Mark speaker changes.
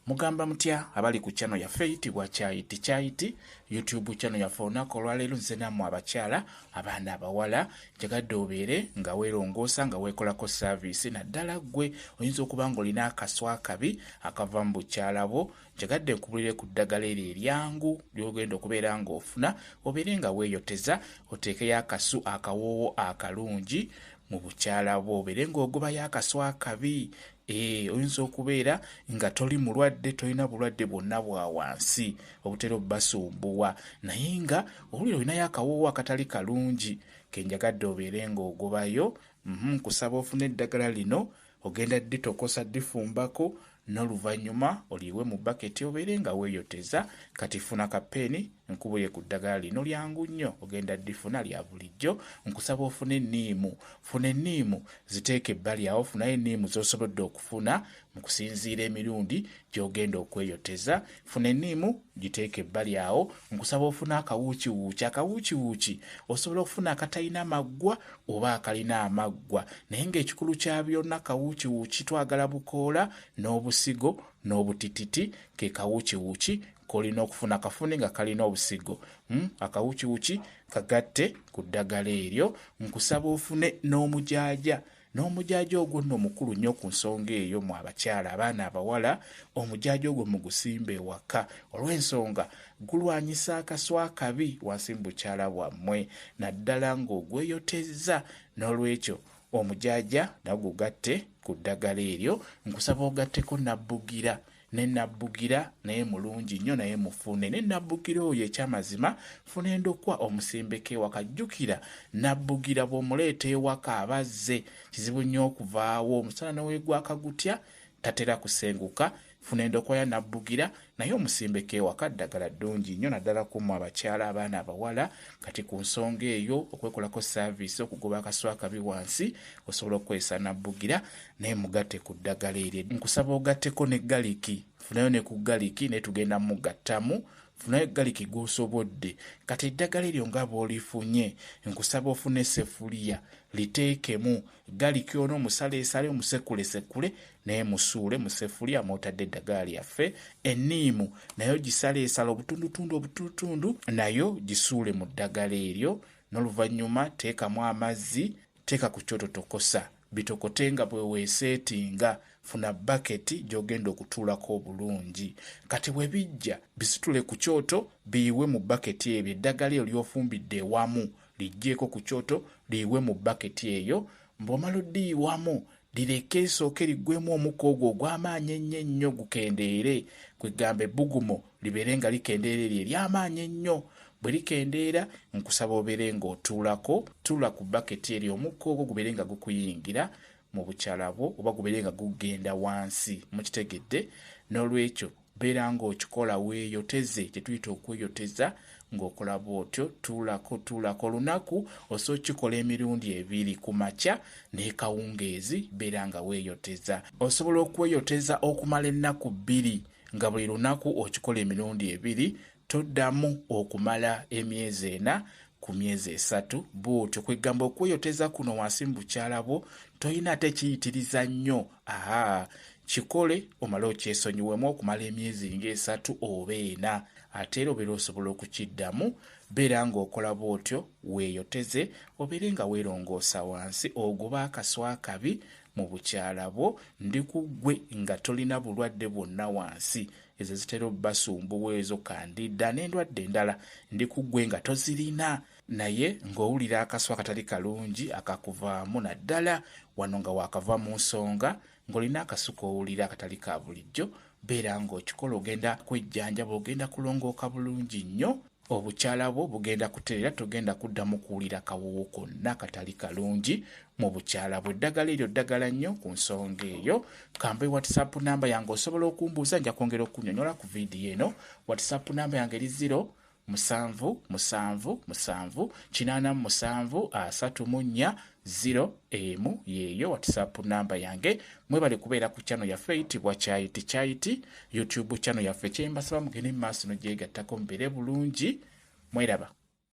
Speaker 1: Mugamba mutya abali ku channel yaffe eyitibwa Kyayiti YouTube channel yaffe olunaku olwaleero nze nammwe abakyala abaana abawala njagadde obeere nga weerongoosa nga weekolako service naddala ggwe oyinza okuba ng'olina akaswa akabi akava mu bukyala bwo njagadde nkubulire ku ddagala eryo eryangu ly'ogenda okubeera ng'ofuna obeere nga weeyoteza oteekeyo akasu akawoowo akalungi mu bukyala bwo obeere ng'ogobayo akaswa akabi. Oyinza okubeera nga toli mulwadde tolina bulwadde bwonna bwa wansi obutera obbasumbuwa naye nga owulira olinayo akawoowo akatali kalungi kenjagadde obeere ng'ogobayo kusaba ofune eddagala lino ogenda ditokosa difumbako n'oluvannyuma oliwe mu baketi obeere nga weeyoteza kati funa kapeeni nkubulye ku ddagala lino lyangu nnyo ogenda difuna lya bulijjo nkusaba ofune enniimu funa enniimu ziteeke ebbali awo funayo enniimu z'osobodde okufuna mu kusinziira emirundi gy'ogenda okweyoteza funa enniimu giteeke ebbali awo nkusaba ofuna akawuukiwuuki osobola okufuna akatalina maggwa oba akalina amaggwa naye ng'ekikulu kya byonna akawuukiwuuki twagala bukoola n'obusigo n'obutititi ke kawuukiwuuki kolina okufuna kafune nga kalina obusigo akawuukiwuuki kagatte ku ddagala eryo nkusaba ofune n'omujaaja ogwo nno mukulu nnyo ku nsonga eyo mu abakyala abaana abawala omujaaja ogwo mugusimba ewaka olw'ensonga gulwanyisa akaswa akabi wansi mu bukyala bwammwe naddala ng'ogweyotezza n'olwekyo omujaaja nagwo gatte ku ddagala eryo nkusaba ogatteko nabbugira nenabbugira naye mulungi nnyo naye mufune nenabbugira oyo ekyamazima funa endokwa omusimbeke wakajjukira nabbugira bw'omuleeta ewaka abazze kizibu nnyo okuvaawo omusana neweegwaka gutya tatera kusenguka funa endokwa ya nabbugira naye omusimbeke ewaka ddagala ddungi nnyo naddala kumu abakyala abaana abawala kati ku nsonga eyo okwekolako service okugoba akaswa akabi wansi osobola okukozesa nabbugira naye mugatte ku ddagala eryo nkusaba ogatteko ne galiki funayo ne ku galiki naye tugenda mugattamu funayo galiki gw'osobodde kati eddagala eryo nga bw'olifunye nkusaba ofune sefuliya liteekemu galiki ono omusaleesale omusekulesekule naye musuule mu sefuliya mw'otadde eddagala lyaffe enniimu nayo gisaleesala obutundutundu nayo gisuule mu ddagala eryo n'oluvannyuma teekamu amazzi teeka ku kyoto tokosa bitokote nga bwe weeseetinga funa baketi gy'ogenda okutuulako obulungi kati bwe bijja bisitule ku kyoto biyiwe mu baketi ebyo eddagala eryo ly'ofumbidde ewamu lijjeeko ku kyoto liyiwe mu baketi eyo bw'omala oddiyiwamu lireke esooke liggwemu omukka ogwo ogw'amaanyi ennyo gukendeere kwegamba ebbugumo libeere nga likendeera eryo ery'amaanyi ennyo bwe likendeera nkusaba obeere ng'otuulako tuula ku baketi eryo omukka ogwo gubeere nga gukuyingira mu bukyala bwo oba gubeere nga gugenda wansi mukitegedde n'olwekyo beera ng'okikola weeyoteze kye tuyita okweyoteza ng'okola bw'otyo tuulako olunaku osobola okikola emirundi ebiri ku makya n'ekawungeezi beera nga weeyoteza osobola okweyoteza okumala ennaku 2 nga buli lunaku okikola emirundi ebiri toddamu okumala emyezi 4 ku myezi 3 bw'otyo kwegamba okweyoteza kuno wansi mu bukyala bwo tolina ate kiyitiriza nnyo kikole omale okyesonyiwemu okumala emyezi nga 3 oba 4 ate era obeera osobola okukiddamu beera ng'okola bw'otyo weeyoteze obeere nga weerongoosa wansi ogoba akaswa akabi mu bukyala bwo ndi ku ggwe nga tolina bulwadde bwonna wansi ezo zitera obbasumbuwa ezo kandida n'endwadde endala ndi ku ggwe nga tozirina naye ng'owulira akaswa akatali kalungi akakuvaamu naddala wano nga waakava mu nsonga ng'olina akasuka owulira akatali ka bulijjo beera ng'okikola ogenda kwejjanjaba ogenda kulongooka bulungi nnyo obukyala bwo bugenda kutereera togenda kuddamu kuwulira kawoowo konna katali kalungi mu bukyala bwo eddagala eryo ddagala nnyo ku nsonga eyo kambe whatsapp namba yange osobola okumbuuza nja kwongera okunnyonnyola ku vidiyo eno whatsapp namba yange eri 07778734 yeeyo whatsapp namba yange mwebale kubeera ku channel yaffe eyitibwa Kyayiti YouTube channel yaffe kyembasaba mugende mu maaso n'ogyegattako mubeere bulungi mweraba